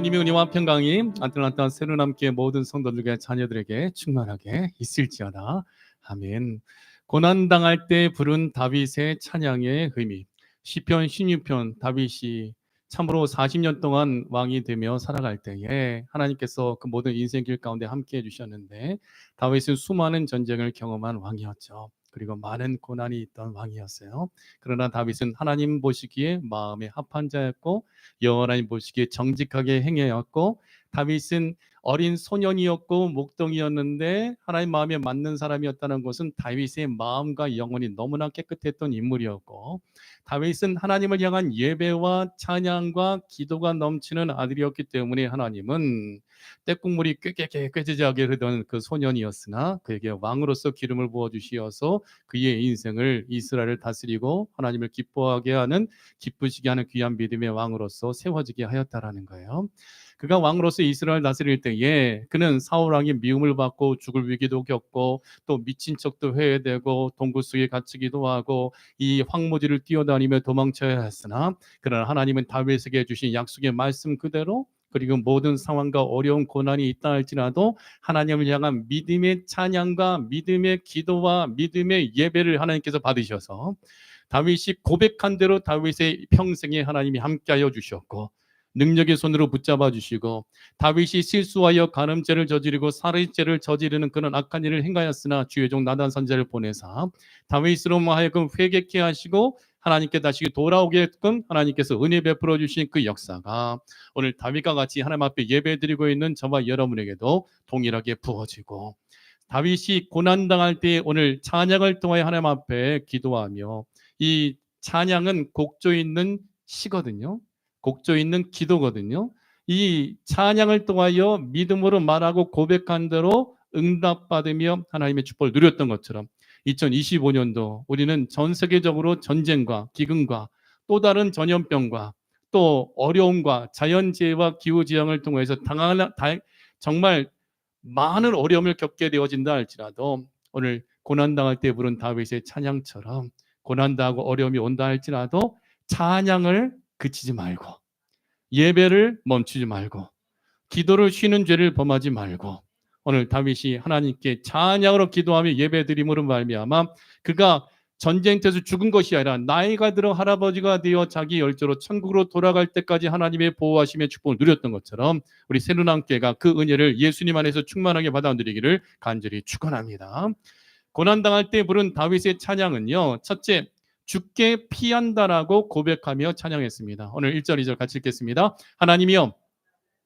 하나님의 은혜와 평강이 아틀란타 새로남교회 모든 성도들과 자녀들에게 충만하게 있을지어다. 아멘. 고난당할 때 부른 다윗의 찬양의 의미. 시편 16편. 다윗이 참으로 40년 동안 왕이 되며 살아갈 때에 하나님께서 그 모든 인생길 가운데 함께해 주셨는데, 다윗은 수많은 전쟁을 경험한 왕이었죠. 그리고 많은 고난이 있던 왕이었어요. 그러나 다윗은 하나님 보시기에 마음에 합한 자였고, 여호와 하나님 보시기에 정직하게 행해였고, 다윗은 어린 소년이었고 목동이었는데 하나님 마음에 맞는 사람이었다는 것은 다윗의 마음과 영혼이 너무나 깨끗했던 인물이었고, 다윗은 하나님을 향한 예배와 찬양과 기도가 넘치는 아들이었기 때문에 하나님은 떼국물이 꾀지하게 흐르던 그 소년이었으나 그에게 왕으로서 기름을 부어주시어서 그의 인생을 이스라엘을 다스리고 하나님을 기뻐하게 하는, 기쁘시게 하는 귀한 믿음의 왕으로서 세워지게 하였다라는 거예요. 그가 왕으로서 이스라엘 다스릴 때에 그는 사울 왕의 미움을 받고 죽을 위기도 겪고, 또 미친 척도 회되고 동굴 속에 갇히기도 하고 이 황무지를 뛰어다니며 도망쳐야 했으나, 그러나 하나님은 다윗에게 주신 약속의 말씀 그대로, 그리고 모든 상황과 어려운 고난이 있다 할지라도 하나님을 향한 믿음의 찬양과 믿음의 기도와 믿음의 예배를 하나님께서 받으셔서 다윗이 고백한 대로 다윗의 평생에 하나님이 함께하여 주셨고, 능력의 손으로 붙잡아 주시고, 다윗이 실수하여 간음죄를 저지르고 살인죄를 저지르는 그런 악한 일을 행하였으나 주의 종 나단 선지자를 보내사 다윗으로 하여금 회개케 하시고 하나님께 다시 돌아오게끔 하나님께서 은혜 베풀어 주신 그 역사가 오늘 다윗과 같이 하나님 앞에 예배드리고 있는 저와 여러분에게도 동일하게 부어지고, 다윗이 고난당할 때 오늘 찬양을 통하여 하나님 앞에 기도하며, 이 찬양은 곡조 있는 시거든요. 곡조 있는 기도거든요. 이 찬양을 통하여 믿음으로 말하고 고백한 대로 응답받으며 하나님의 축복을 누렸던 것처럼 2025년도 우리는 전 세계적으로 전쟁과 기근과 또 다른 전염병과 또 어려움과 자연재해와 기후지향을 통해서 정말 많은 어려움을 겪게 되어진다 할지라도, 오늘 고난당할 때 부른 다윗의 찬양처럼 고난당하고 어려움이 온다 할지라도 찬양을 그치지 말고, 예배를 멈추지 말고, 기도를 쉬는 죄를 범하지 말고, 오늘 다윗이 하나님께 찬양으로 기도하며 예배드림으로 말미암아 그가 전쟁터에서 죽은 것이 아니라 나이가 들어 할아버지가 되어 자기 열조로 천국으로 돌아갈 때까지 하나님의 보호하심의 축복을 누렸던 것처럼 우리 새누남교회가 그 은혜를 예수님 안에서 충만하게 받아들이기를 간절히 축원합니다. 고난당할 때 부른 다윗의 찬양은요, 첫째, 주께 피한다라고 고백하며 찬양했습니다. 오늘 1절 2절 같이 읽겠습니다. 하나님이여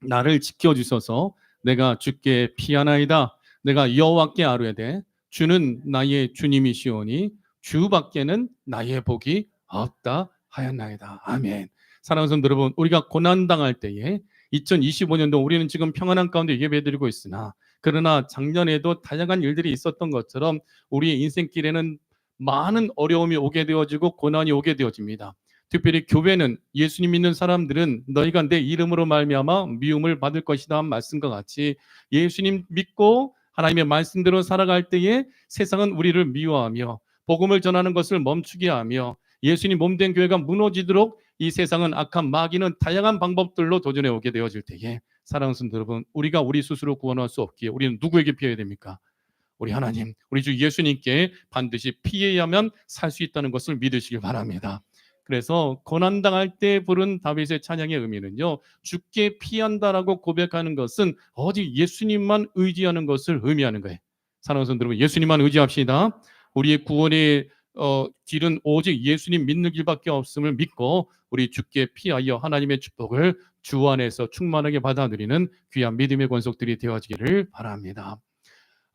나를 지켜주소서. 내가 주께 피하나이다. 내가 여호와께 아뢰되 주는 나의 주님이시오니 주밖에는 나의 복이 없다 하였나이다. 아멘. 사랑하는 성도 여러분, 우리가 고난당할 때에 2025년도 우리는 지금 평안한 가운데 예배드리고 있으나, 그러나 작년에도 다양한 일들이 있었던 것처럼 우리의 인생길에는 많은 어려움이 오게 되어지고 고난이 오게 되어집니다. 특별히 교회는, 예수님 믿는 사람들은 너희가 내 이름으로 말미암아 미움을 받을 것이다 한 말씀과 같이 예수님 믿고 하나님의 말씀대로 살아갈 때에 세상은 우리를 미워하며 복음을 전하는 것을 멈추게 하며 예수님 몸된 교회가 무너지도록 이 세상은 악한 마귀는 다양한 방법들로 도전해 오게 되어질 때에, 사랑하는 성도 여러분, 우리가 우리 스스로 구원할 수 없기에 우리는 누구에게 피해야 됩니까? 우리 하나님, 우리 주 예수님께 반드시 피해야만 살 수 있다는 것을 믿으시길 바랍니다. 그래서 고난당할 때 부른 다윗의 찬양의 의미는요, 주께 피한다라고 고백하는 것은 오직 예수님만 의지하는 것을 의미하는 거예요. 사랑하는 성도 여러분, 예수님만 의지합시다. 우리의 구원의 길은 오직 예수님 믿는 길밖에 없음을 믿고 우리 주께 피하여 하나님의 축복을 주 안에서 충만하게 받아들이는 귀한 믿음의 권속들이 되어지기를 바랍니다.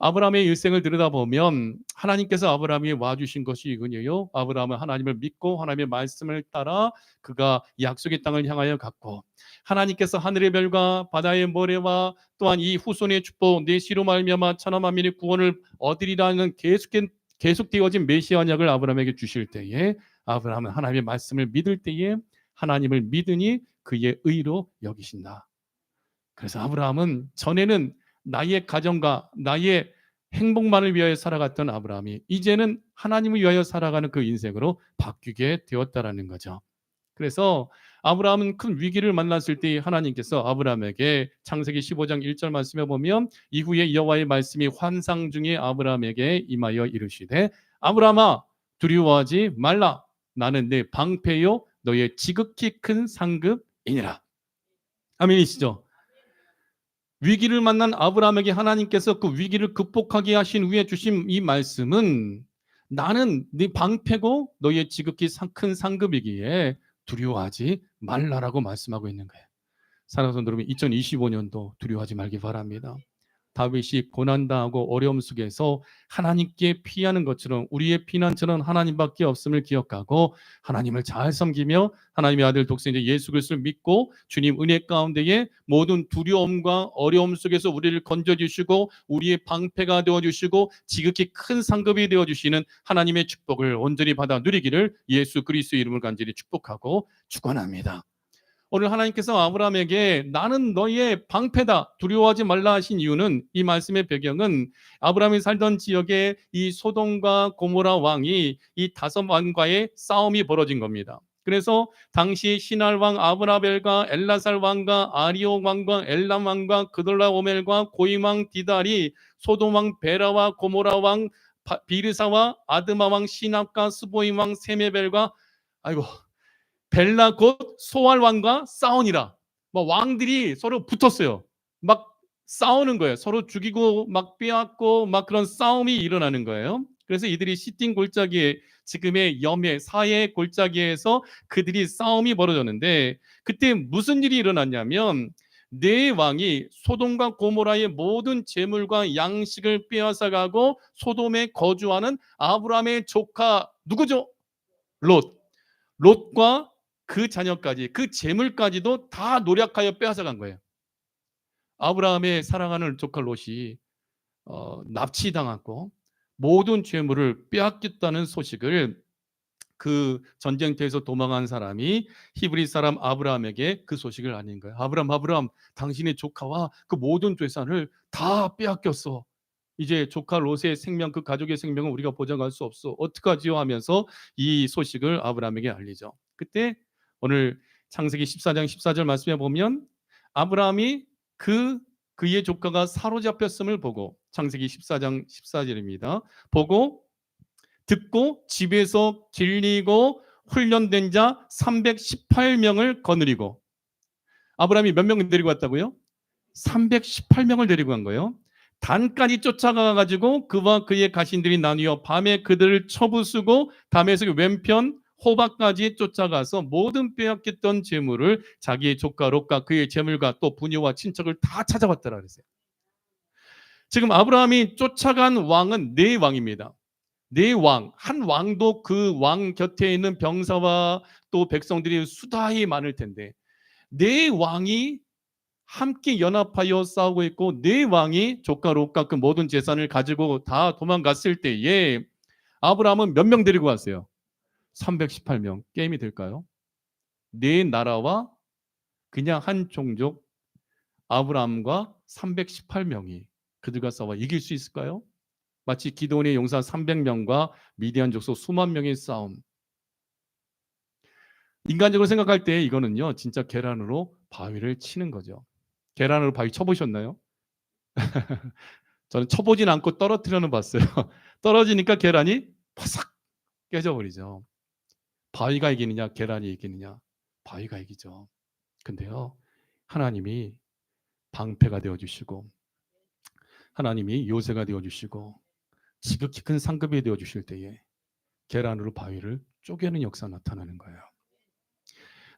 아브라함의 일생을 들여다보면 하나님께서 아브라함이 와주신 것이 이거예요. 아브라함은 하나님을 믿고 하나님의 말씀을 따라 그가 약속의 땅을 향하여 갔고, 하나님께서 하늘의 별과 바다의 모래와 또한 이 후손의 축복 내 씨로 말미암아 천하 만민의 구원을 얻으리라는 계속되어진 메시아 언약을 아브라함에게 주실 때에, 아브라함은 하나님의 말씀을 믿을 때에 하나님을 믿으니 그의 의로 여기신다. 그래서 아브라함은 전에는 나의 가정과 나의 행복만을 위하여 살아갔던 아브라함이 이제는 하나님을 위하여 살아가는 그 인생으로 바뀌게 되었다라는 거죠. 그래서 아브라함은 큰 위기를 만났을 때 하나님께서 아브라함에게 창세기 15장 1절 말씀에 보면 이후에 여호와의 말씀이 환상 중에 아브라함에게 임하여 이르시되 아브라함아 두려워하지 말라 나는 내 방패요 너의 지극히 큰 상급이니라. 아멘이시죠? 위기를 만난 아브라함에게 하나님께서 그 위기를 극복하게 하신 후에 주신 이 말씀은 나는 네 방패고 너의 지극히 큰 상급이기에 두려워하지 말라라고 말씀하고 있는 거예요. 사랑하는 성도 여러분, 2025년도 두려워하지 말기 바랍니다. 다윗이 고난당하고 어려움 속에서 하나님께 피하는 것처럼 우리의 피난처는 하나님밖에 없음을 기억하고 하나님을 잘 섬기며 하나님의 아들 독생자 예수 그리스도를 믿고 주님 은혜 가운데에 모든 두려움과 어려움 속에서 우리를 건져주시고 우리의 방패가 되어주시고 지극히 큰 상급이 되어주시는 하나님의 축복을 온전히 받아 누리기를 예수 그리스도의 이름을 간절히 축복하고 축원합니다. 오늘 하나님께서 아브라함에게 나는 너의 방패다 두려워하지 말라 하신 이유는 이 말씀의 배경은 아브라함이 살던 지역에 이 소돔과 고모라 왕이 이 다섯 왕과의 싸움이 벌어진 겁니다. 그래서 당시 신할 왕 아브라벨과 엘라살 왕과 아리오 왕과 엘람 왕과 그돌라오멜과 고임 왕 디달이 소돔 왕 베라와 고모라 왕 비르사와 아드마 왕 시납과 스보임 왕 세메벨과 아이고 벨라 곧 소알 왕과 싸우니라. 뭐 왕들이 서로 붙었어요. 막 싸우는 거예요. 서로 죽이고 막 빼앗고 막 그런 싸움이 일어나는 거예요. 그래서 이들이 시틴 골짜기에 지금의 염해 사해 골짜기에서 그들이 싸움이 벌어졌는데 그때 무슨 일이 일어났냐면 네 왕이 소돔과 고모라의 모든 재물과 양식을 빼앗아가고 소돔에 거주하는 아브라함의 조카 누구죠? 롯. 롯과 그 자녀까지 그 재물까지도 다 노략하여 빼앗아간 거예요. 아브라함의 사랑하는 조카 롯이 납치당하고 모든 재물을 빼앗겼다는 소식을 그 전쟁터에서 도망한 사람이 히브리 사람 아브라함에게 그 소식을 알린 거예요. 아브라함, 당신의 조카와 그 모든 재산을 다 빼앗겼어. 이제 조카 롯의 생명, 그 가족의 생명을 우리가 보장할 수 없어. 어떡하지요? 하면서 이 소식을 아브라함에게 알리죠. 그때 오늘 창세기 14장 14절 말씀에 보면 아브라함이 그의 조카가 사로잡혔음을 보고 창세기 14장 14절입니다. 보고 듣고 집에서 길리고 훈련된 자 318명을 거느리고 아브라함이 몇 명 데리고 왔다고요? 318명을 데리고 간 거예요. 단까지 쫓아가 가지고 그와 그의 가신들이 나뉘어 밤에 그들을 쳐부수고 다메섹 왼편 호박까지 쫓아가서 모든 빼앗겼던 재물을 자기의 조카 롯과 그의 재물과 또 부녀와 친척을 다 찾아왔더라 그랬어요. 지금 아브라함이 쫓아간 왕은 네 왕입니다. 네 왕, 한 왕도 그 왕 곁에 있는 병사와 또 백성들이 수다히 많을 텐데 네 왕이 함께 연합하여 싸우고 있고 네 왕이 조카 롯과 그 모든 재산을 가지고 다 도망갔을 때에 아브라함은 몇 명 데리고 왔어요? 318명. 게임이 될까요? 네 나라와 그냥 한 종족 아브라함과 318명이 그들과 싸워 이길 수 있을까요? 마치 기드온의 용사 300명과 미디안 족속 수만 명의 싸움. 인간적으로 생각할 때 이거는요 진짜 계란으로 바위를 치는 거죠. 계란으로 바위 쳐보셨나요? 저는 쳐보진 않고 떨어뜨려는 봤어요. 떨어지니까 계란이 파삭 깨져버리죠. 바위가 이기느냐 계란이 이기느냐 바위가 이기죠. 근데요 하나님이 방패가 되어주시고 하나님이 요새가 되어주시고 지극히 큰 상급이 되어주실 때에 계란으로 바위를 쪼개는 역사 나타나는 거예요.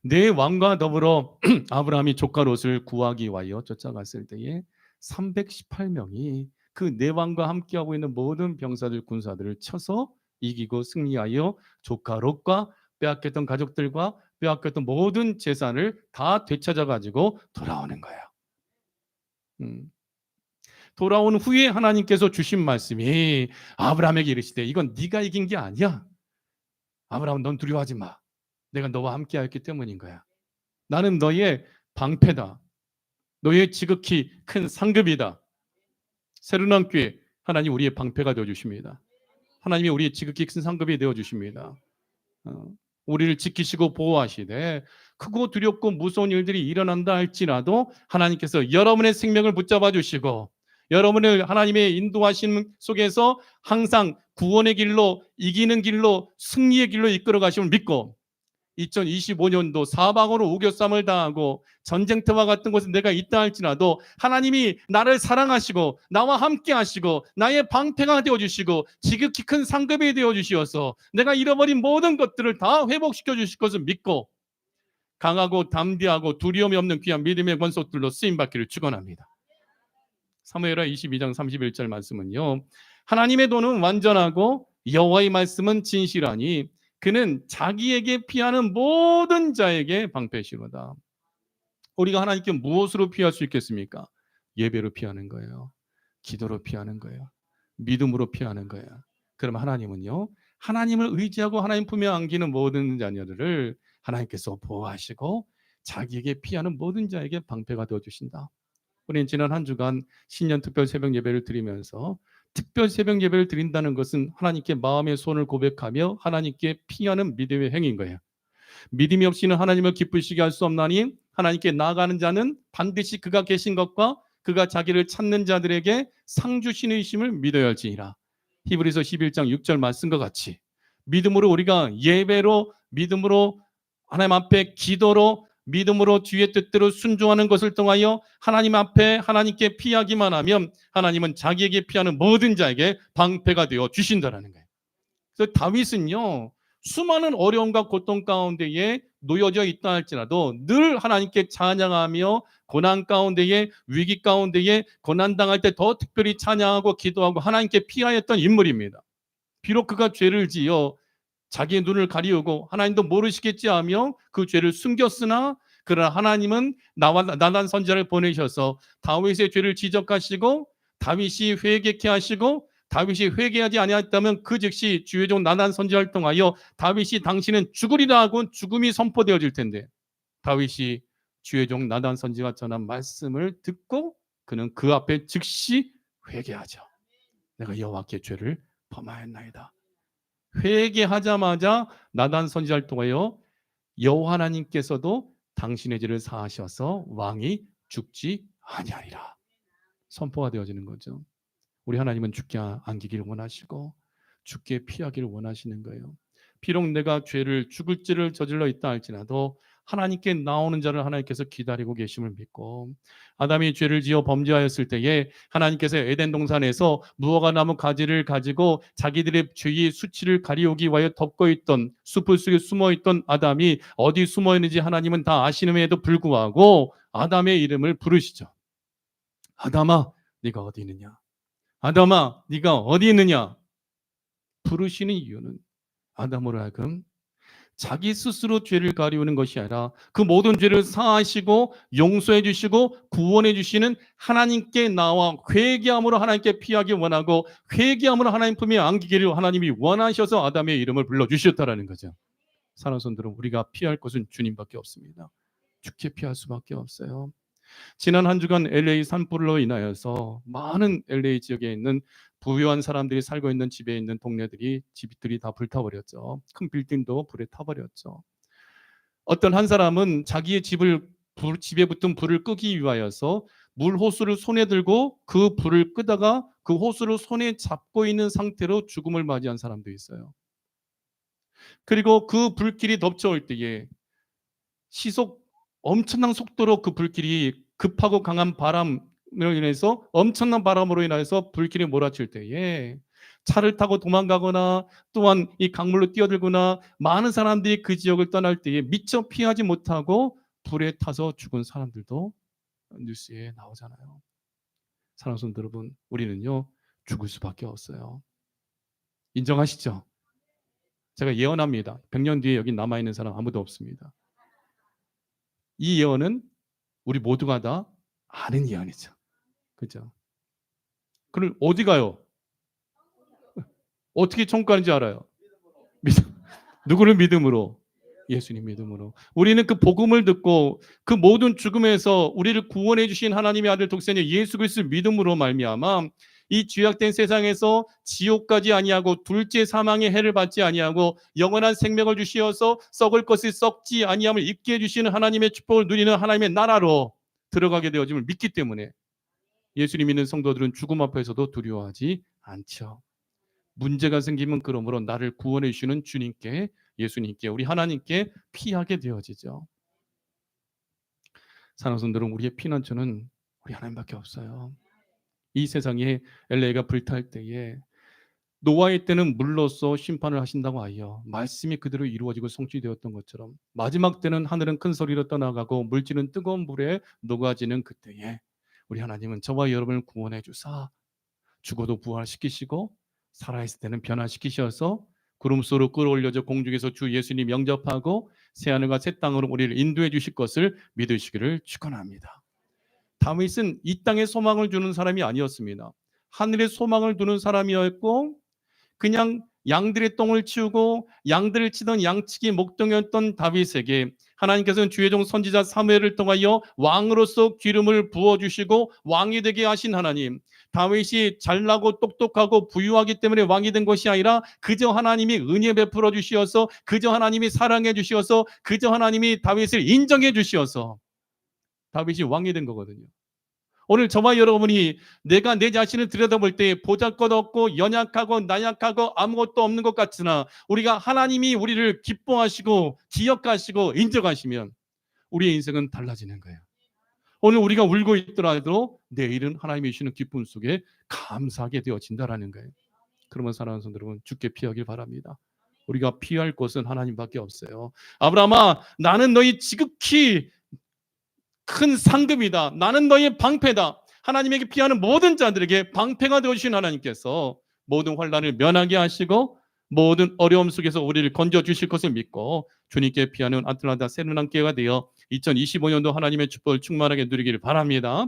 네 왕과 더불어 아브라함이 조카 롯을 구하기 위하여 쫓아갔을 때에 318명이 그 네 왕과 함께하고 있는 모든 병사들 군사들을 쳐서 이기고 승리하여 조카 롯과 빼앗겼던 가족들과 빼앗겼던 모든 재산을 다 되찾아 가지고 돌아오는 거예요. 돌아온 후에 하나님께서 주신 말씀이 아브라함에게 이르시되 이건 네가 이긴 게 아니야. 아브라함 넌 두려워하지 마. 내가 너와 함께하였기 때문인 거야. 나는 너의 방패다. 너의 지극히 큰 상급이다. 새로운 교회 하나님 우리의 방패가 되어 주십니다. 하나님이 우리의 지극히 큰 상급이 되어 주십니다. 우리를 지키시고 보호하시되 크고 두렵고 무서운 일들이 일어난다 할지라도 하나님께서 여러분의 생명을 붙잡아 주시고 여러분을 하나님의 인도하심 속에서 항상 구원의 길로, 이기는 길로, 승리의 길로 이끌어 가심을 믿고 2025년도 사방으로 우겨쌈을 당하고 전쟁터와 같은 곳에 내가 있다 할지라도 하나님이 나를 사랑하시고 나와 함께 하시고 나의 방패가 되어주시고 지극히 큰 상급이 되어주시어서 내가 잃어버린 모든 것들을 다 회복시켜 주실 것을 믿고 강하고 담대하고 두려움이 없는 귀한 믿음의 권속들로 쓰임받기를 축원합니다. 사무엘하 22장 31절 말씀은요, 하나님의 도는 완전하고 여호와의 말씀은 진실하니 그는 자기에게 피하는 모든 자에게 방패시로다. 우리가 하나님께 무엇으로 피할 수 있겠습니까? 예배로 피하는 거예요. 기도로 피하는 거예요. 믿음으로 피하는 거예요. 그럼 하나님은요, 하나님을 의지하고 하나님 품에 안기는 모든 자녀들을 하나님께서 보호하시고 자기에게 피하는 모든 자에게 방패가 되어주신다. 우리는 지난 한 주간 신년 특별 새벽 예배를 드리면서 특별 새벽 예배를 드린다는 것은 하나님께 마음의 소원을 고백하며 하나님께 피하는 믿음의 행위인 거예요. 믿음이 없이는 하나님을 기쁘시게 할 수 없나니 하나님께 나아가는 자는 반드시 그가 계신 것과 그가 자기를 찾는 자들에게 상 주시는 이심을 믿어야 할지니라. 히브리서 11장 6절 말씀과 같이 믿음으로 우리가 예배로, 믿음으로 하나님 앞에 기도로, 믿음으로 주의 뜻대로 순종하는 것을 통하여 하나님 앞에 하나님께 피하기만 하면 하나님은 자기에게 피하는 모든 자에게 방패가 되어 주신다라는 거예요. 그래서 다윗은요, 수많은 어려움과 고통 가운데에 놓여져 있다 할지라도 늘 하나님께 찬양하며 고난 가운데에, 위기 가운데에 고난당할 때 더 특별히 찬양하고 기도하고 하나님께 피하였던 인물입니다. 비록 그가 죄를 지어 자기의 눈을 가리우고 하나님도 모르시겠지 하며 그 죄를 숨겼으나 그러나 하나님은 나단 선지자를 보내셔서 다윗의 죄를 지적하시고 다윗이 회개케 하시고 다윗이 회개하지 아니하였다면 그 즉시 주의 종 나단 선지자를 통하여 다윗이 당신은 죽으리라 하고 죽음이 선포되어질 텐데 다윗이 주의 종 나단 선지자가 전한 말씀을 듣고 그는 그 앞에 즉시 회개하죠. 내가 여호와께 죄를 범하였나이다. 회개하자마자 나단 선지자를 통하여 여호와 하나님께서도 당신의 죄를 사하셔서 왕이 죽지 아니하리라 선포가 되어지는 거죠. 우리 하나님은 죽게 안기기를 원하시고 죽게 피하기를 원하시는 거예요. 비록 내가 죽을 죄를 저질러 있다 할지라도 하나님께 나오는 자를 하나님께서 기다리고 계심을 믿고 아담이 죄를 지어 범죄하였을 때에 하나님께서 에덴 동산에서 무화과 나무 가지를 가지고 자기들의 죄의 수치를 가리우기 위하여 덮고 있던 숲을 속에 숨어 있던 아담이 어디 숨어 있는지 하나님은 다 아시는에도 불구하고 아담의 이름을 부르시죠. 아담아, 네가 어디 있느냐? 아담아, 네가 어디 있느냐? 부르시는 이유는 아담으로 하여금 자기 스스로 죄를 가리우는 것이 아니라 그 모든 죄를 사하시고 용서해 주시고 구원해 주시는 하나님께 나와 회개함으로 하나님께 피하기 원하고 회개함으로 하나님 품에 안기기를 하나님이 원하셔서 아담의 이름을 불러주셨다라는 거죠. 사랑하는 성도들, 우리가 피할 것은 주님밖에 없습니다. 죽게 피할 수밖에 없어요. 지난 한 주간 LA 산불로 인하여서 많은 LA 지역에 있는 부유한 사람들이 살고 있는 집에 있는 집들이 다 불타버렸죠. 큰 빌딩도 불에 타버렸죠. 어떤 한 사람은 자기의 집에 붙은 불을 끄기 위하여서 물 호수를 손에 들고 그 불을 끄다가 그 호수를 손에 잡고 있는 상태로 죽음을 맞이한 사람도 있어요. 그리고 그 불길이 덮쳐올 때에 엄청난 속도로 그 불길이 급하고 강한 바람으로 인해서 엄청난 바람으로 인해서 불길이 몰아칠 때에 차를 타고 도망가거나 또한 이 강물로 뛰어들거나 많은 사람들이 그 지역을 떠날 때에 미처 피하지 못하고 불에 타서 죽은 사람들도 뉴스에 나오잖아요. 사랑하는 성도 여러분, 우리는요 죽을 수밖에 없어요. 인정하시죠? 제가 예언합니다. 100년 뒤에 여기 남아있는 사람 아무도 없습니다. 이 예언은 우리 모두가 다 아는 예언이죠. 그죠? 그럼 어디 가요? 어떻게 천국 가는지 알아요? 누구를 믿음으로? 예수님 믿음으로. 우리는 그 복음을 듣고 그 모든 죽음에서 우리를 구원해 주신 하나님의 아들 독생자 예수 그리스도를 믿음으로 말미암아 이 죄악된 세상에서 지옥까지 아니하고 둘째 사망의 해를 받지 아니하고 영원한 생명을 주시어서 썩을 것을 썩지 아니함을 입게 해주시는 하나님의 축복을 누리는 하나님의 나라로 들어가게 되어짐을 믿기 때문에 예수님 믿는 성도들은 죽음 앞에서도 두려워하지 않죠. 문제가 생기면 그러므로 나를 구원해 주시는 주님께, 예수님께, 우리 하나님께 피하게 되어지죠. 사랑하는 성도들은 우리의 피난처는 우리 하나님밖에 없어요. 이 세상에 LA가 불탈 때에 노아의 때는 물로써 심판을 하신다고 하여 말씀이 그대로 이루어지고 성취되었던 것처럼 마지막 때는 하늘은 큰 소리로 떠나가고 물질은 뜨거운 불에 녹아지는 그때에 우리 하나님은 저와 여러분을 구원해 주사 죽어도 부활시키시고 살아있을 때는 변화시키셔서 구름 속으로 끌어올려져 공중에서 주 예수님 영접하고 새하늘과 새 땅으로 우리를 인도해 주실 것을 믿으시기를 축원합니다. 다윗은 이 땅에 소망을 주는 사람이 아니었습니다. 하늘에 소망을 두는 사람이었고 그냥 양들의 똥을 치우고 양들을 치던 양치기 목동이었던 다윗에게 하나님께서는 주의 종 선지자 사무엘을 통하여 왕으로서 기름을 부어주시고 왕이 되게 하신 하나님, 다윗이 잘나고 똑똑하고 부유하기 때문에 왕이 된 것이 아니라 그저 하나님이 은혜 베풀어 주시어서, 그저 하나님이 사랑해 주시어서, 그저 하나님이 다윗을 인정해 주시어서 다윗이 왕이 된 거거든요. 오늘 저와 여러분이 내가 내 자신을 들여다볼 때 보잘것없고 연약하고 나약하고 아무것도 없는 것 같으나 우리가 하나님이 우리를 기뻐하시고 기억하시고 인정하시면 우리의 인생은 달라지는 거예요. 오늘 우리가 울고 있더라도 내일은 하나님이 주시는 기쁨 속에 감사하게 되어진다라는 거예요. 그러면 사랑하는 성도 여러분, 주께 피하길 바랍니다. 우리가 피할 곳은 하나님밖에 없어요. 아브라함아, 나는 너희 지극히 큰 상급이다. 나는 너의 방패다. 하나님에게 피하는 모든 자들에게 방패가 되어주신 하나님께서 모든 환난을 면하게 하시고 모든 어려움 속에서 우리를 건져주실 것을 믿고 주님께 피하는 아틀란타 세르난교회가 되어 2025년도 하나님의 축복을 충만하게 누리기를 바랍니다.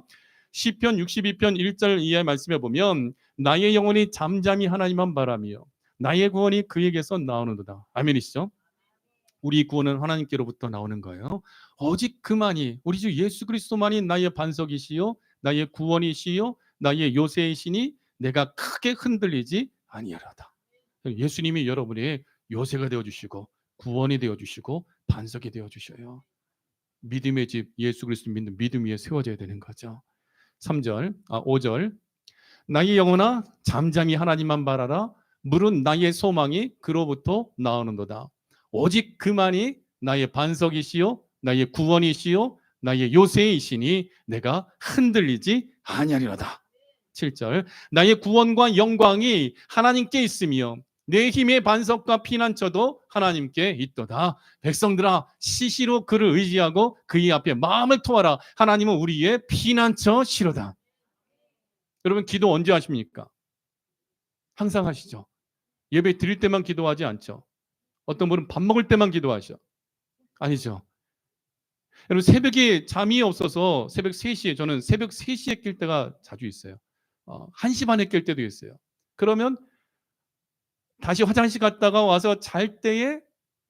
시편 62편 1절 이하의 말씀에 보면 나의 영혼이 잠잠히 하나님만 바라며 나의 구원이 그에게서 나오는도다. 아멘이시죠? 우리 구원은 하나님께로부터 나오는 거예요. 오직 그만이, 우리 주 예수 그리스도만이 나의 반석이시요 나의 구원이시요 나의 요새이시니 내가 크게 흔들리지 아니하리로다. 예수님이 여러분의 요새가 되어주시고 구원이 되어주시고 반석이 되어주셔요. 믿음의 집 예수 그리스도 믿는 믿음 위에 세워져야 되는 거죠. 5절 나의 영혼아 잠잠히 하나님만 바라라. 물은 나의 소망이 그로부터 나오는도다. 오직 그만이 나의 반석이시요 나의 구원이시요 나의 요새이시니 내가 흔들리지 아니하리로다. 7절 나의 구원과 영광이 하나님께 있으며 내 힘의 반석과 피난처도 하나님께 있도다. 백성들아 시시로 그를 의지하고 그의 앞에 마음을 토하라. 하나님은 우리의 피난처시로다. 여러분 기도 언제 하십니까? 항상 하시죠. 예배 드릴 때만 기도하지 않죠. 어떤 분은 밥 먹을 때만 기도하셔. 아니죠. 여러분 새벽에 잠이 없어서 새벽 3시에, 저는 새벽 3시에 깰 때가 자주 있어요. 1시 반에 깰 때도 있어요. 그러면 다시 화장실 갔다가 와서 잘 때에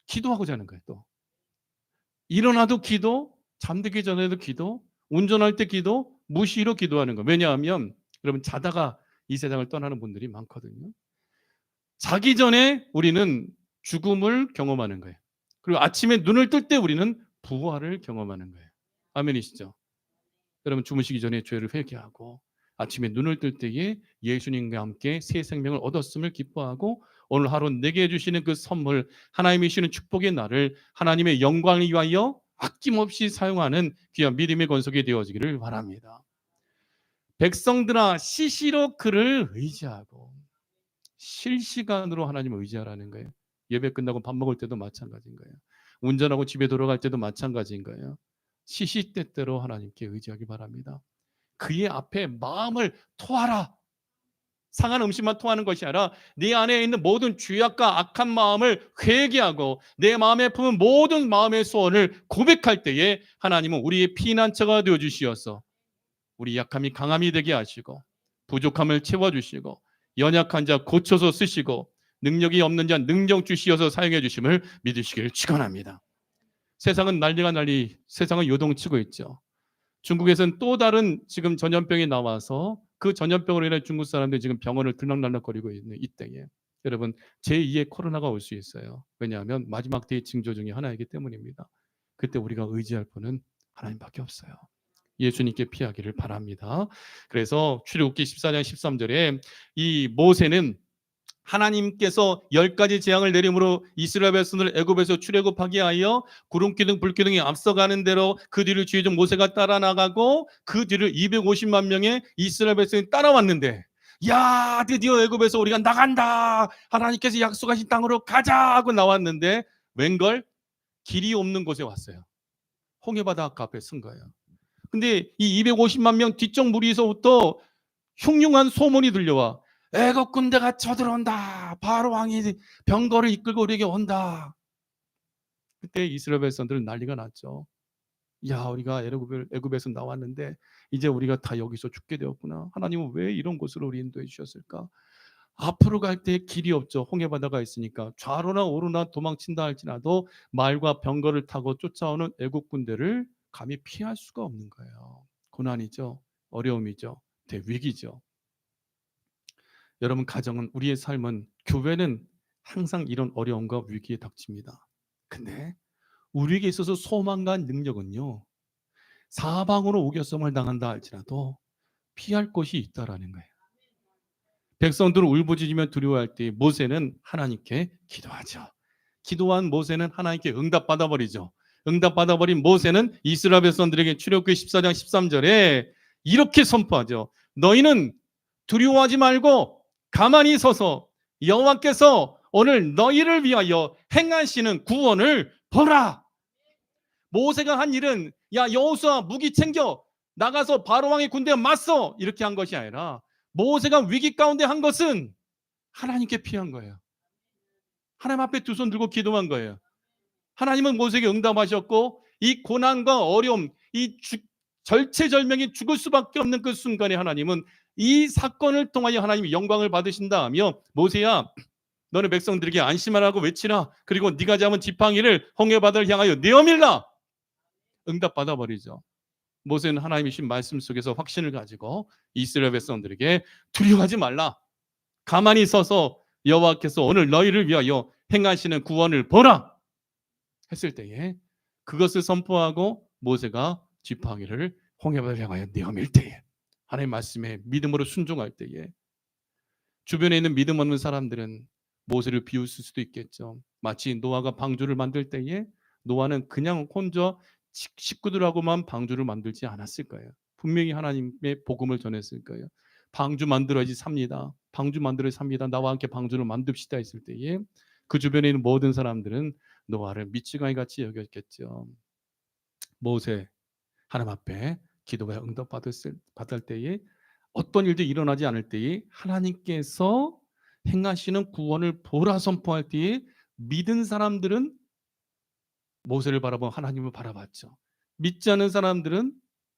기도하고 자는 거예요. 또 일어나도 기도, 잠들기 전에도 기도, 운전할 때 기도, 무시로 기도하는 거예요. 왜냐하면 여러분 자다가 이 세상을 떠나는 분들이 많거든요. 자기 전에 우리는 죽음을 경험하는 거예요. 그리고 아침에 눈을 뜰 때 우리는 부활을 경험하는 거예요. 아멘이시죠? 여러분 주무시기 전에 죄를 회개하고 아침에 눈을 뜰 때에 예수님과 함께 새 생명을 얻었음을 기뻐하고 오늘 하루 내게 해주시는 그 선물, 하나님이 주시는 축복의 날을 하나님의 영광을 위하여 아낌없이 사용하는 귀한 믿음의 권속이 되어지기를 바랍니다. 백성들아 시시로 그를 의지하고, 실시간으로 하나님을 의지하라는 거예요. 예배 끝나고 밥 먹을 때도 마찬가지인 거예요. 운전하고 집에 돌아갈 때도 마찬가지인 거예요. 시시때때로 하나님께 의지하기 바랍니다. 그의 앞에 마음을 토하라. 상한 음식만 토하는 것이 아니라 네 안에 있는 모든 죄악과 악한 마음을 회개하고 내 마음에 품은 모든 마음의 소원을 고백할 때에 하나님은 우리의 피난처가 되어주시어서 우리 약함이 강함이 되게 하시고 부족함을 채워주시고 연약한 자 고쳐서 쓰시고 능력이 없는 자 능력 주시어서 사용해 주심을 믿으시길 축원합니다. 세상은 난리가 세상은 요동치고 있죠. 중국에서는 또 다른 지금 전염병이 나와서 그 전염병으로 인해 중국 사람들이 지금 병원을 들락날락거리고 있는 이때에 여러분 제2의 코로나가 올 수 있어요. 왜냐하면 마지막 때의 징조 중에 하나이기 때문입니다. 그때 우리가 의지할 분은 하나님밖에 없어요. 예수님께 피하기를 바랍니다. 그래서 출애굽기 14장 13절에 이 모세는 하나님께서 10가지 재앙을 내림으로 이스라엘 백성들을 애굽에서 출애굽하게 하여 구름기둥 불기둥이 앞서가는 대로 그 뒤를 주의종 모세가 따라 나가고 그 뒤를 250만 명의 이스라엘 백성이 따라왔는데 야 드디어 애굽에서 우리가 나간다 하나님께서 약속하신 땅으로 가자 하고 나왔는데 웬걸 길이 없는 곳에 왔어요. 홍해바다 앞에 쓴 거예요. 근데 이 250만 명 뒤쪽 무리에서부터 흉흉한 소문이 들려와 애국 군대가 쳐들어온다. 바로 왕이 병거를 이끌고 우리에게 온다. 그때 이스라엘 백성들은 난리가 났죠. 야 우리가 애굽에서 나왔는데 이제 우리가 다 여기서 죽게 되었구나. 하나님은 왜 이런 곳으로 우리 인도해 주셨을까? 앞으로 갈 때 길이 없죠. 홍해바다가 있으니까 좌로나 우로나 도망친다 할지라도 말과 병거를 타고 쫓아오는 애국 군대를 감히 피할 수가 없는 거예요. 고난이죠. 어려움이죠. 대위기죠. 여러분 가정은 우리의 삶은 교회는 항상 이런 어려움과 위기에 닥칩니다. 근데 우리에게 있어서 소망과 능력은요. 사방으로 우겨섬을 당한다 할지라도 피할 곳이 있다라는 거예요. 백성들은 울부짖으며 두려워할 때 모세는 하나님께 기도하죠. 기도한 모세는 하나님께 응답받아 버리죠. 응답받아 버린 모세는 이스라엘 백성들에게 출애굽기 14장 13절에 이렇게 선포하죠. 너희는 두려워하지 말고 가만히 서서 여호와께서 오늘 너희를 위하여 행하시는 구원을 보라. 모세가 한 일은 야 여호수아 무기 챙겨 나가서 바로 왕의 군대에 맞서 이렇게 한 것이 아니라 모세가 위기 가운데 한 것은 하나님께 피한 거예요. 하나님 앞에 두 손 들고 기도한 거예요. 하나님은 모세에게 응답하셨고 이 고난과 어려움, 이 절체절명이 죽을 수밖에 없는 그 순간에 하나님은 이 사건을 통하여 하나님이 영광을 받으신다 하며 모세야 너는 백성들에게 안심하라고 외치라. 그리고 네가 잡은 지팡이를 홍해바다를 향하여 내어밀라. 응답 받아버리죠. 모세는 하나님의 신 말씀 속에서 확신을 가지고 이스라엘 백성들에게 두려워하지 말라. 가만히 서서 여호와께서 오늘 너희를 위하여 행하시는 구원을 보라 했을 때에 그것을 선포하고 모세가 지팡이를 홍해바다를 향하여 내어밀 때에 하나님의 말씀에 믿음으로 순종할 때에 주변에 있는 믿음 없는 사람들은 모세를 비웃을 수도 있겠죠. 마치 노아가 방주를 만들 때에 노아는 그냥 혼자 식구들하고만 방주를 만들지 않았을 거예요. 분명히 하나님의 복음을 전했을 거예요. 방주 만들어야지 삽니다. 방주 만들어야지 삽니다. 나와 함께 방주를 만듭시다 했을 때에 그 주변에 있는 모든 사람들은 노아를 미치광이 같이 여겼겠죠. 모세 하나님 앞에 기도가 응답받을 때에 어떤 일도 일어나지 않을 때에 하나님께서 행하시는 구원을 보라 선포할 때에 믿은 사람들은 모세를 바라보고 하나님을 바라봤죠. 믿지 않은 사람들은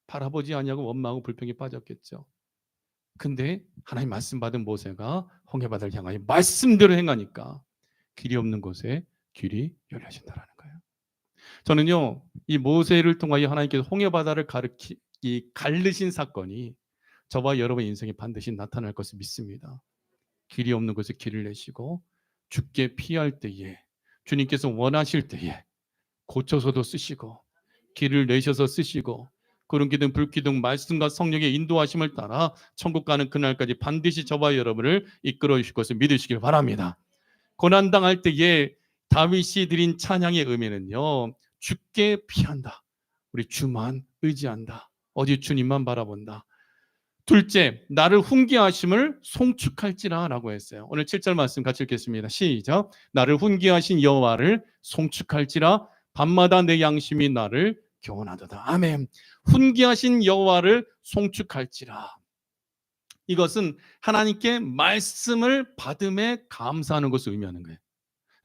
바라보지 아니하고 원망하고 불평에 빠졌겠죠. 근데 하나님 말씀 받은 모세가 홍해바다를 향하여 말씀대로 행하니까 길이 없는 곳에 길이 열려진다라는 거예요. 저는요 이 모세를 통하여 하나님께서 홍해바다를 가르신 사건이 저와 여러분의 인생에 반드시 나타날 것을 믿습니다. 길이 없는 곳에 길을 내시고 죽게 피할 때에 주님께서 원하실 때에 고쳐서도 쓰시고 길을 내셔서 쓰시고 구름기둥 불기둥 말씀과 성령의 인도하심을 따라 천국 가는 그날까지 반드시 저와 여러분을 이끌어 주실 것을 믿으시길 바랍니다. 고난당할 때에 다윗이 드린 찬양의 의미는요 죽게 피한다. 우리 주만 의지한다. 오직 주님만 바라본다. 둘째, 나를 훈계하심을 송축할지라 라고 했어요. 오늘 7절 말씀 같이 읽겠습니다. 시작. 나를 훈계하신 여호와를 송축할지라 밤마다 내 양심이 나를 교훈하도다. 아멘. 훈계하신 여호와를 송축할지라. 이것은 하나님께 말씀을 받음에 감사하는 것을 의미하는 거예요.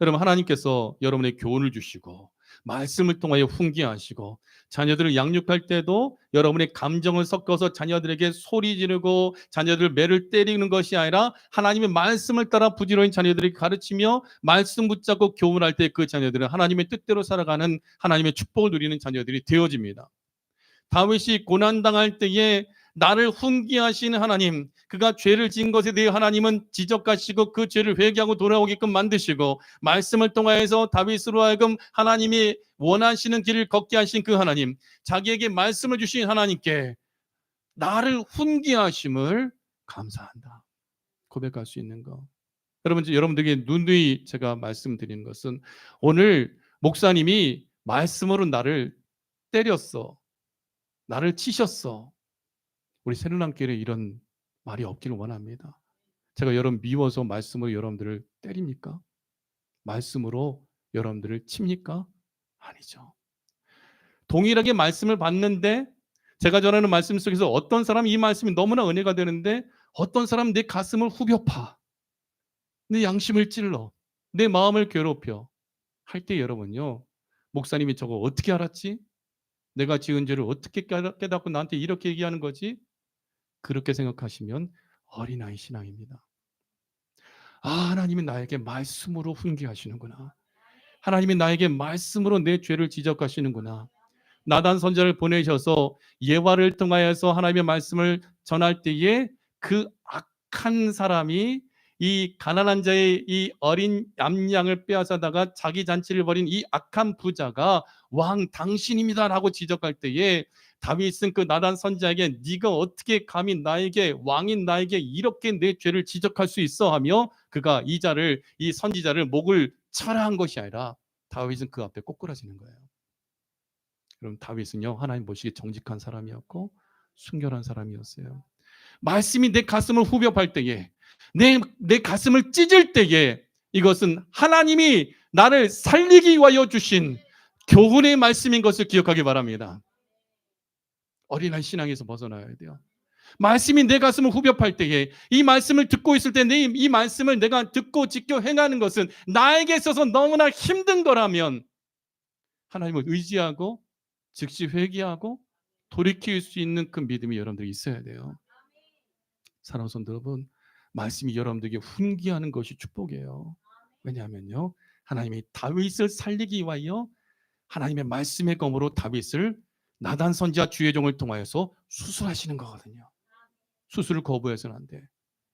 여러분 하나님께서 여러분의 교훈을 주시고 말씀을 통하여 훈계하시고 자녀들을 양육할 때도 여러분의 감정을 섞어서 자녀들에게 소리 지르고 자녀들 매를 때리는 것이 아니라 하나님의 말씀을 따라 부지런히 자녀들에게 가르치며 말씀 붙잡고 교훈할 때 그 자녀들은 하나님의 뜻대로 살아가는 하나님의 축복을 누리는 자녀들이 되어집니다. 다윗이 고난당할 때에 나를 훈계하시는 하나님, 그가 죄를 지은 것에 대해 하나님은 지적하시고 그 죄를 회개하고 돌아오게끔 만드시고, 말씀을 통하여서 다윗으로 하여금 하나님이 원하시는 길을 걷게 하신 그 하나님, 자기에게 말씀을 주신 하나님께 나를 훈계하심을 감사한다, 고백할 수 있는 거. 여러분들에게 누누이 제가 말씀드리는 것은, 오늘 목사님이 말씀으로 나를 때렸어, 나를 치셨어, 우리 새누남교회에 이런 말이 없기를 원합니다. 제가 여러분 미워서 말씀으로 여러분들을 때립니까? 말씀으로 여러분들을 칩니까? 아니죠. 동일하게 말씀을 받는데, 제가 전하는 말씀 속에서 어떤 사람은 이 말씀이 너무나 은혜가 되는데, 어떤 사람은 내 가슴을 후벼 파, 내 양심을 찔러, 내 마음을 괴롭혀 할 때, 여러분요, 목사님이 저거 어떻게 알았지? 내가 지은 죄를 어떻게 깨닫고 나한테 이렇게 얘기하는 거지? 그렇게 생각하시면 어린아이 신앙입니다. 아, 하나님이 나에게 말씀으로 훈계하시는구나, 하나님이 나에게 말씀으로 내 죄를 지적하시는구나. 나단 선지자를 보내셔서 예화를 통하여서 하나님의 말씀을 전할 때에, 그 악한 사람이 이 가난한 자의 이 어린 암양을 빼앗아다가 자기 잔치를 벌인 이 악한 부자가 왕 당신입니다라고 지적할 때에, 다윗은 그 나단 선지자에게 네가 어떻게 감히 나에게, 왕인 나에게 이렇게 내 죄를 지적할 수 있어 하며, 그가 이 선지자를 목을 철한 것이 아니라 다윗은 그 앞에 꼬꾸라지는 거예요. 그럼 다윗은요, 하나님 보시기에 정직한 사람이었고 순결한 사람이었어요. 말씀이 내 가슴을 후벼팔 때에, 내 가슴을 찢을 때에, 이것은 하나님이 나를 살리기 위하여 주신 교훈의 말씀인 것을 기억하기 바랍니다. 어린아이 신앙에서 벗어나야 돼요. 말씀이 내 가슴을 후벼팔 때에, 이 말씀을 듣고 있을 때 이 말씀을 내가 듣고 지켜 행하는 것은 나에게 있어서 너무나 힘든 거라면, 하나님을 의지하고 즉시 회개하고 돌이킬 수 있는 그 믿음이 여러분들이 있어야 돼요. 사랑하는 성도 여러분, 말씀이 여러분들에게 훈계하는 것이 축복이에요. 왜냐하면요, 하나님이 다윗을 살리기 위하여 하나님의 말씀의 검으로 다윗을 나단 선지자 주의 종을 통하여서 수술하시는 거거든요. 수술을 거부해서는 안 돼.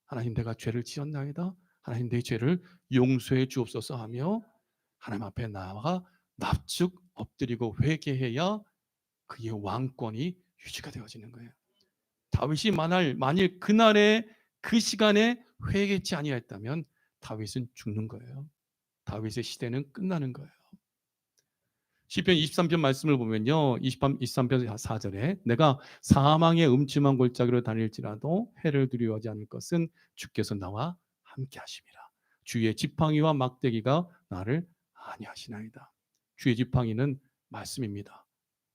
하나님, 내가 죄를 지었나이다, 하나님 내 죄를 용서해 주옵소서 하며 하나님 앞에 나아가 납죽 엎드리고 회개해야 그의 왕권이 유지가 되어지는 거예요. 다윗이 만일 그날에 그 시간에 회개치 아니했다면 다윗은 죽는 거예요. 다윗의 시대는 끝나는 거예요. 시편 23편 말씀을 보면요, 23편 4절에 내가 사망의 음침한 골짜기로 다닐지라도 해를 두려워하지 않을 것은 주께서 나와 함께 하심이라. 주의 지팡이와 막대기가 나를 안위하시나이다. 주의 지팡이는 말씀입니다.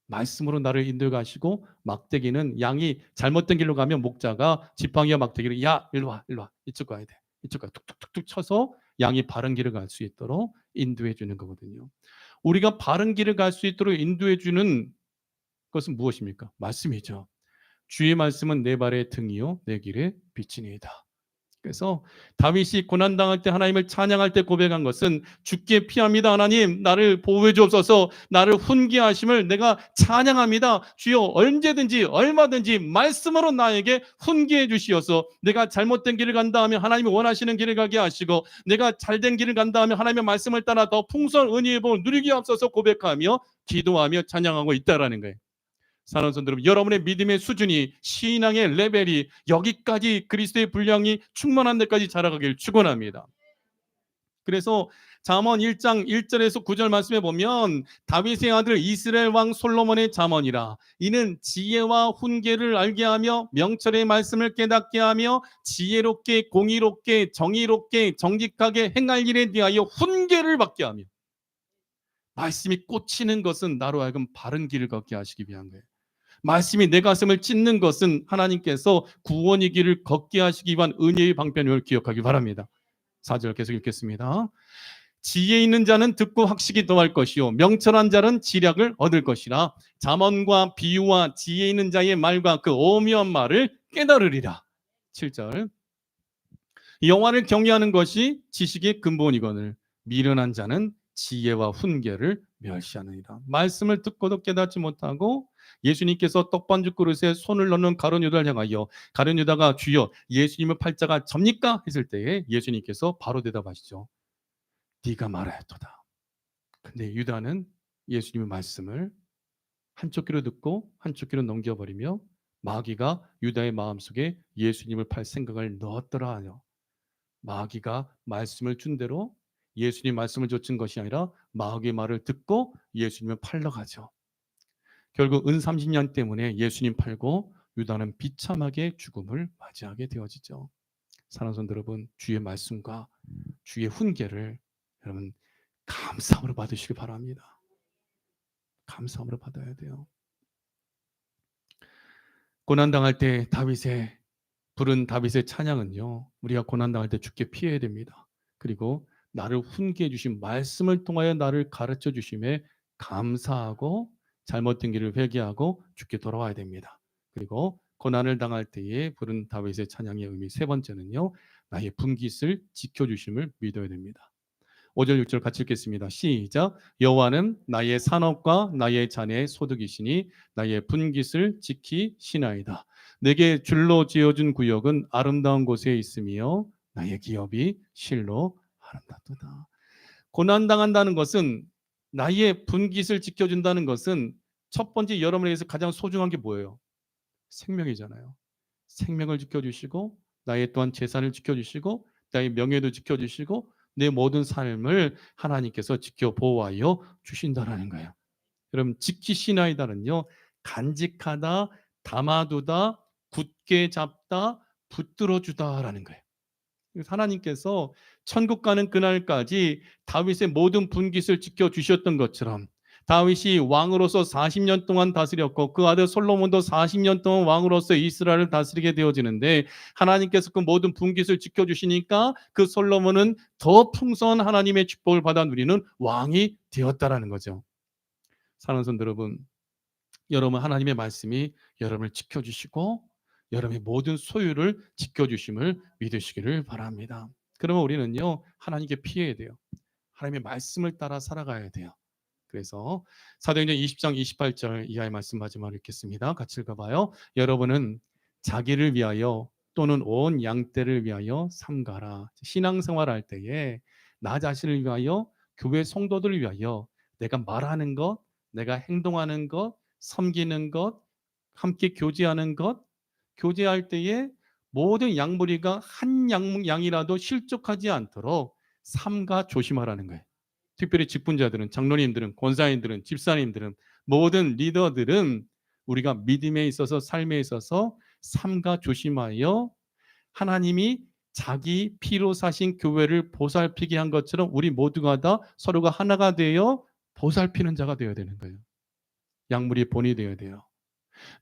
말씀으로 나를 인도해 가시고, 막대기는 양이 잘못된 길로 가면 목자가 지팡이와 막대기를, 야 일로 와, 이쪽 가야 돼, 이쪽 가, 툭툭툭툭 쳐서 양이 바른 길을 갈 수 있도록 인도해 주는 거거든요. 우리가 바른 길을 갈 수 있도록 인도해 주는 것은 무엇입니까? 말씀이죠. 주의 말씀은 내 발의 등이요 내 길의 빛이니이다. 그래서 다윗이 고난당할 때 하나님을 찬양할 때 고백한 것은, 주께 피합니다, 하나님 나를 보호해 주옵소서, 나를 훈계하심을 내가 찬양합니다. 주여 언제든지 얼마든지 말씀으로 나에게 훈계해 주시어서, 내가 잘못된 길을 간다 하면 하나님이 원하시는 길을 가게 하시고, 내가 잘된 길을 간다 하면 하나님의 말씀을 따라 더 풍성한 은혜의 복을 누리게 하옵소서 고백하며 기도하며 찬양하고 있다라는 거예요. 사랑하는 성도 여러분, 여러분의 믿음의 수준이, 신앙의 레벨이 여기까지 그리스도의 분량이 충만한 데까지 자라가길 축원합니다. 그래서 잠언 1장 1절에서 9절 말씀에 보면, 다윗의 아들 이스라엘 왕 솔로몬의 잠언이라, 이는 지혜와 훈계를 알게 하며 명철의 말씀을 깨닫게 하며 지혜롭게 공의롭게 정의롭게 정직하게 행할 일에 대하여 훈계를 받게 하며. 말씀이 꽂히는 것은 나로 하여금 바른 길을 걷게 하시기 위한 거예요. 말씀이 내 가슴을 찢는 것은 하나님께서 구원의 길을 걷게 하시기 위한 은혜의 방편을 기억하기 바랍니다. 4절 계속 읽겠습니다. 지혜 있는 자는 듣고 학식이 더할 것이요 명철한 자는 지략을 얻을 것이라. 잠언과 비유와 지혜 있는 자의 말과 그 오묘한 말을 깨달으리라. 7절. 여호와를 경외하는 것이 지식의 근본이거늘 미련한 자는 지혜와 훈계를 멸시하느니라. 말씀을 듣고도 깨닫지 못하고 예수님께서 떡반죽 그릇에 손을 넣는 가룟 유다를 향하여 가룟 유다가 주여 예수님의 팔자가 접니까? 했을 때에 예수님께서 바로 대답하시죠. 네가 말하였도다. 근데 유다는 예수님의 말씀을 한쪽 귀로 듣고 한쪽 귀로 넘겨버리며 마귀가 유다의 마음속에 예수님을 팔 생각을 넣었더라 하여 마귀가 말씀을 준 대로 예수님 말씀을 좇은 것이 아니라 마귀의 말을 듣고 예수님을 팔러 가죠. 결국 은 30년 때문에 예수님 팔고 유다는 비참하게 죽음을 맞이하게 되어지죠. 사랑하는 성도 여러분, 주의 말씀과 주의 훈계를 여러분 감사함으로 받으시기 바랍니다. 감사함으로 받아야 돼요. 고난당할 때 다윗의 부른 다윗의 찬양은요, 우리가 고난당할 때 주께 피해야 됩니다. 그리고 나를 훈계해 주신 말씀을 통하여 나를 가르쳐 주심에 감사하고 잘못된 길을 회개하고 주께 돌아와야 됩니다. 그리고 고난을 당할 때에 부른 다윗의 찬양의 의미 세 번째는요, 나의 분깃을 지켜주심을 믿어야 됩니다. 5절 6절 같이 읽겠습니다. 시작. 여호와는 나의 산업과 나의 자녀의 소득이시니 나의 분깃을 지키시나이다. 내게 줄로 지어준 구역은 아름다운 곳에 있으며 나의 기업이 실로 아름답도다. 고난당한다는 것은 나의 분깃을 지켜준다는 것은 첫 번째 여러분에게서 가장 소중한 게 뭐예요? 생명이잖아요. 생명을 지켜주시고 나의 또한 재산을 지켜주시고 나의 명예도 지켜주시고 내 모든 삶을 하나님께서 지켜 보호하여 주신다라는 거예요. 여러분 지키시나이다는요, 간직하다, 담아두다, 굳게 잡다, 붙들어 주다라는 거예요. 하나님께서 천국 가는 그날까지 다윗의 모든 분깃을 지켜주셨던 것처럼 다윗이 왕으로서 40년 동안 다스렸고 그 아들 솔로몬도 40년 동안 왕으로서 이스라엘을 다스리게 되어지는데 하나님께서 그 모든 분깃을 지켜주시니까 그 솔로몬은 더 풍성한 하나님의 축복을 받아 누리는 왕이 되었다라는 거죠. 사랑하는 성도 여러분, 여러분 하나님의 말씀이 여러분을 지켜주시고 여러분의 모든 소유를 지켜주심을 믿으시기를 바랍니다. 그러면 우리는요, 하나님께 피해야 돼요. 하나님의 말씀을 따라 살아가야 돼요. 그래서 사도행전 20장 28절 이하의 말씀 마지막으로 읽겠습니다. 같이 읽어봐요. 여러분은 자기를 위하여 또는 온 양떼를 위하여 삼가라. 신앙생활할 때에 나 자신을 위하여 교회 성도들을 위하여 내가 말하는 것, 내가 행동하는 것, 섬기는 것, 함께 교제하는 것, 교제할 때에 모든 양무리가 한 양이라도 실족하지 않도록 삼가 조심하라는 거예요. 특별히 직분자들은, 장로님들은, 권사님들은, 집사님들은, 모든 리더들은 우리가 믿음에 있어서 삶에 있어서 삼가 조심하여 하나님이 자기 피로 사신 교회를 보살피게 한 것처럼 우리 모두가 다 서로가 하나가 되어 보살피는 자가 되어야 되는 거예요. 양물이 본이 되어야 돼요.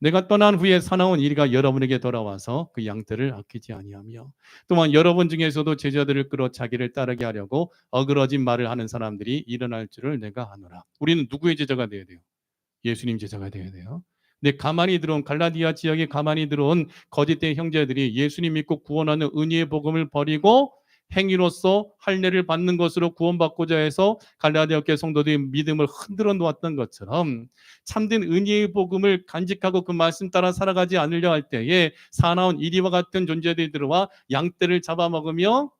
내가 떠난 후에 사나운 이리가 여러분에게 돌아와서 그 양떼를 아끼지 아니하며 또한 여러분 중에서도 제자들을 끌어 자기를 따르게 하려고 어그러진 말을 하는 사람들이 일어날 줄을 내가 아노라. 우리는 누구의 제자가 되어야 돼요? 예수님 제자가 되어야 돼요. 근데 가만히 들어온 갈라디아 지역에 가만히 들어온 거짓된 형제들이 예수님 믿고 구원하는 은혜의 복음을 버리고 행위로서 할례를 받는 것으로 구원받고자 해서 갈라디아 교회 성도들이 믿음을 흔들어 놓았던 것처럼 참된 은혜의 복음을 간직하고 그 말씀 따라 살아가지 않으려 할 때에 사나운 이리와 같은 존재들이 들어와 양떼를 잡아먹으며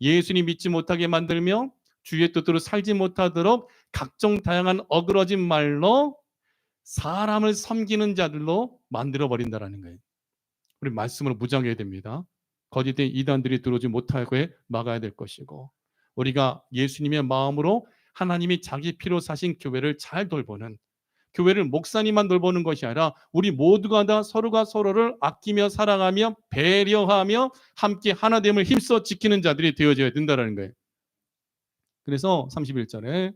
예수님 믿지 못하게 만들며 주의 뜻대로 살지 못하도록 각종 다양한 어그러진 말로 사람을 섬기는 자들로 만들어 버린다라는 거예요. 우리 말씀으로 무장해야 됩니다. 거짓된 이단들이 들어오지 못하게 막아야 될 것이고 우리가 예수님의 마음으로 하나님이 자기 피로 사신 교회를 잘 돌보는, 교회를 목사님만 돌보는 것이 아니라 우리 모두가 다 서로가 서로를 아끼며 사랑하며 배려하며 함께 하나됨을 힘써 지키는 자들이 되어져야 된다는 거예요. 그래서 31절에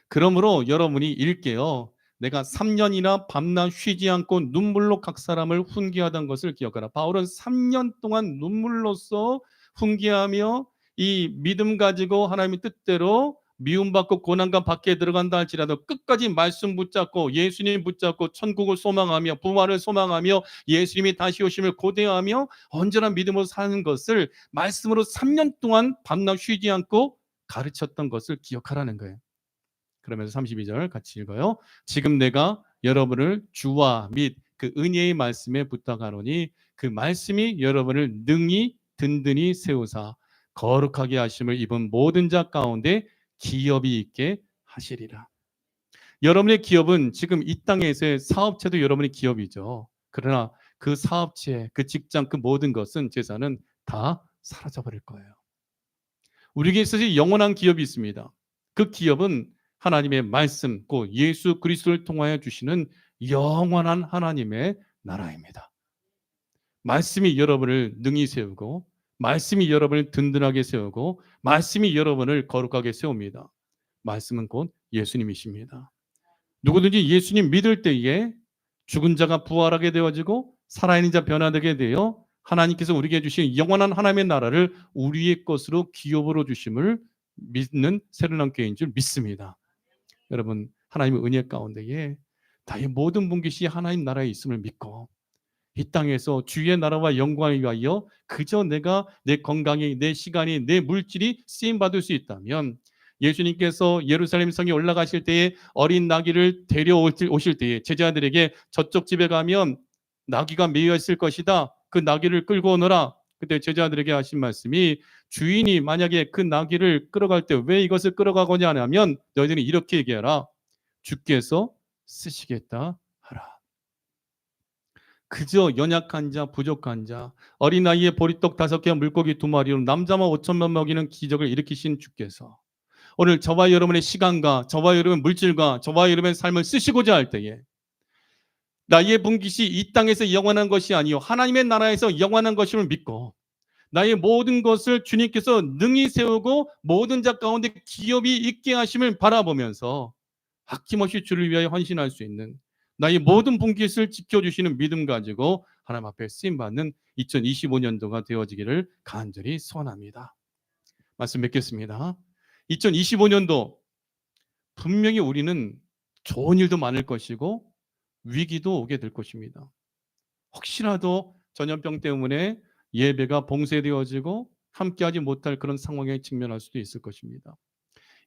그러므로 여러분이 읽게요. 내가 3년이나 밤낮 쉬지 않고 눈물로 각 사람을 훈계하던 것을 기억하라. 바울은 3년 동안 눈물로써 훈계하며 이 믿음 가지고 하나님의 뜻대로 미움받고 고난과 밖에 들어간다 할지라도 끝까지 말씀 붙잡고 예수님 붙잡고 천국을 소망하며 부활을 소망하며 예수님이 다시 오심을 고대하며 언제나 믿음으로 사는 것을 말씀으로 3년 동안 밤낮 쉬지 않고 가르쳤던 것을 기억하라는 거예요. 그러면서 32절 같이 읽어요. 지금 내가 여러분을 주와 및 그 은혜의 말씀에 부탁하노니 그 말씀이 여러분을 능히 든든히 세우사 거룩하게 하심을 입은 모든 자 가운데 기업이 있게 하시리라. 여러분의 기업은 지금 이 땅에서의 사업체도 여러분의 기업이죠. 그러나 그 사업체, 그 직장, 그 모든 것은 재산은 다 사라져 버릴 거예요. 우리에게 있어서 영원한 기업이 있습니다. 그 기업은 하나님의 말씀, 곧 예수 그리스도를 통하여 주시는 영원한 하나님의 나라입니다. 말씀이 여러분을 능히 세우고, 말씀이 여러분을 든든하게 세우고, 말씀이 여러분을 거룩하게 세웁니다. 말씀은 곧 예수님이십니다. 누구든지 예수님 믿을 때에 죽은 자가 부활하게 되어지고 살아있는 자 변화되게 되어 하나님께서 우리에게 주신 영원한 하나님의 나라를 우리의 것으로 기업으로 주심을 믿는 새로운 교회인 줄 믿습니다. 여러분, 하나님의 은혜 가운데에 나의 모든 분깃이 하나님 나라에 있음을 믿고 이 땅에서 주의 나라와 영광을 위하여 그저 내가 내 건강이, 내 시간이, 내 물질이 쓰임받을 수 있다면 예수님께서 예루살렘 성에 올라가실 때에 어린 나귀를 데려오실 때에 제자들에게 저쪽 집에 가면 나귀가 매여 있을 것이다. 그 나귀를 끌고 오너라. 그때 제자들에게 하신 말씀이 주인이 만약에 그 나귀를 끌어갈 때 왜 이것을 끌어가고냐 하면 너희들이 이렇게 얘기하라. 주께서 쓰시겠다 하라. 그저 연약한 자, 부족한 자, 어린아이의 보리떡 5개와 물고기 2마리로 남자만 5천만 먹이는 기적을 일으키신 주께서 오늘 저와 여러분의 시간과 저와 여러분의 물질과 저와 여러분의 삶을 쓰시고자 할 때에 나의 분깃이 이 땅에서 영원한 것이 아니요 하나님의 나라에서 영원한 것임을 믿고 나의 모든 것을 주님께서 능히 세우고 모든 자 가운데 기업이 있게 하심을 바라보면서 아낌없이 주를 위하여 헌신할 수 있는 나의 모든 분깃을 지켜주시는 믿음 가지고 하나님 앞에 쓰임받는 2025년도가 되어지기를 간절히 소원합니다. 말씀 맺겠습니다. 2025년도 분명히 우리는 좋은 일도 많을 것이고 위기도 오게 될 것입니다. 혹시라도 전염병 때문에 예배가 봉쇄되어지고 함께하지 못할 그런 상황에 직면할 수도 있을 것입니다.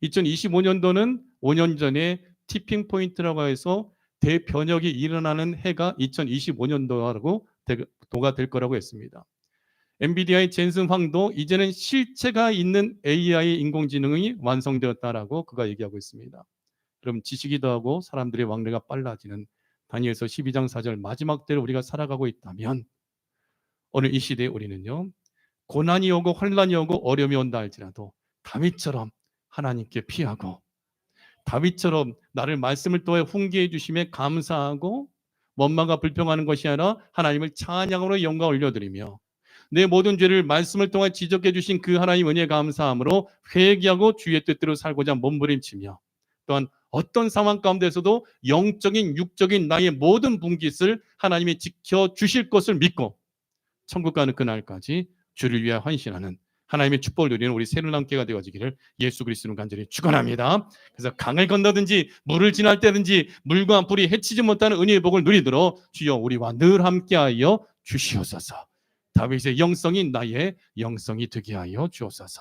2025년도는 5년 전에 티핑 포인트라고 해서 대변혁이 일어나는 해가 2025년도가 될 거라고 했습니다. 엔비디아의 젠슨 황도 이제는 실체가 있는 AI 인공지능이 완성되었다라고 그가 얘기하고 있습니다. 그럼 지식이 더하고 사람들의 왕래가 빨라지는 다니엘서 12장 4절 마지막 때를 우리가 살아가고 있다면 오늘 이 시대에 우리는요 고난이 오고 환난이 오고 어려움이 온다 할지라도 다윗처럼 하나님께 피하고 다윗처럼 나를 말씀을 통해 훈계해 주심에 감사하고 원망과 불평하는 것이 아니라 하나님을 찬양으로 영광 올려드리며 내 모든 죄를 말씀을 통해 지적해 주신 그 하나님 은혜 감사함으로 회개하고 주의 뜻대로 살고자 몸부림치며 또한 어떤 상황 가운데서도 영적인 육적인 나의 모든 분깃을 하나님이 지켜주실 것을 믿고 천국 가는 그날까지 주를 위하여 헌신하는 하나님의 축복을 누리는 우리 새로남교회가 되어지기를 예수 그리스도는 간절히 축원합니다. 그래서 강을 건너든지 물을 지날 때든지 물과 불이 해치지 못하는 은혜의 복을 누리도록 주여 우리와 늘 함께하여 주시옵소서. 다윗의 영성이 나의 영성이 되게 하여 주옵소서.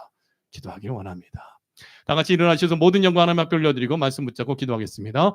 기도하기를 원합니다. 다 같이 일어나셔서 모든 영광 하나님 앞에 올려드리고 말씀 붙잡고 기도하겠습니다.